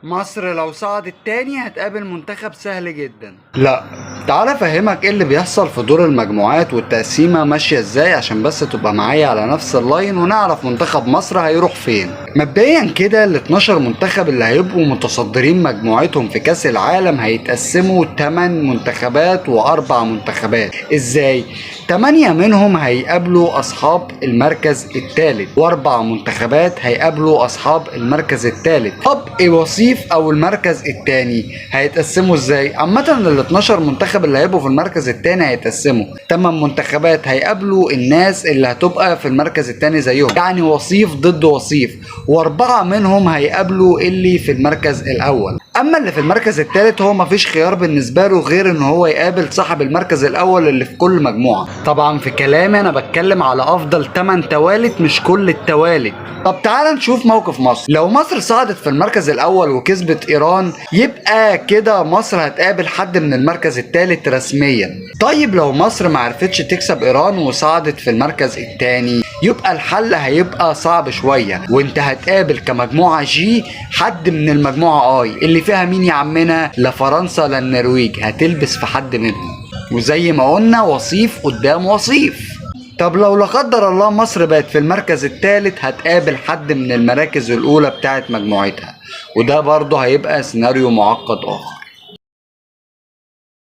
مصر لو صعدت تاني هتقابل منتخب سهل جدا. لا، تعال افهمك ايه اللي بيحصل في دور المجموعات والتقسيمة ماشية ازاي عشان بس تبقى معايا على نفس اللاين ونعرف منتخب مصر هيروح فين. مبدئيا كده ال 12 منتخب اللي هيبقوا متصدرين مجموعتهم في كاس العالم هيتقسموا 8 منتخبات و4 منتخبات. ازاي؟ 8 منهم هيقابلوا اصحاب المركز الثالث و4 منتخبات هيقابلوا اصحاب المركز الثالث. طب ايه وصيف او المركز الثاني هيتقسموا ازاي؟ عامه ال 12 منتخب اللي هيبقوا في المركز الثاني هيتقسموا 8 منتخبات هيقابلوا الناس اللي هتبقى في المركز الثاني زيهم، يعني وصيف ضد وصيف، و4 منهم هيقابلوا اللي في المركز الاول. اما اللي في المركز الثالث هو مفيش خيار بالنسبه له غير ان هو يقابل صاحب المركز الاول اللي في كل مجموعه. طبعا في كلامي انا بتكلم على افضل 8 توالت مش كل التوالت. طب تعال نشوف موقف مصر. لو مصر صعدت في المركز الاول وكسبت ايران يبقى كده مصر هتقابل حد من المركز الثالث رسميا. طيب لو مصر ما عرفتش تكسب ايران وصعدت في المركز الثاني يبقى الحل هيبقى صعب شويه، وانت هتقابل كمجموعه جي حد من المجموعه اي اللي فيها مين يا عمنا؟ لا فرنسا لا النرويج، هتلبس في حد منهم. وزي ما قلنا وصيف قدام وصيف. طب لو لا قدر الله مصر بقت في المركز الثالث هتقابل حد من المراكز الاولى بتاعت مجموعتها، وده برضه هيبقى سيناريو معقد اخر.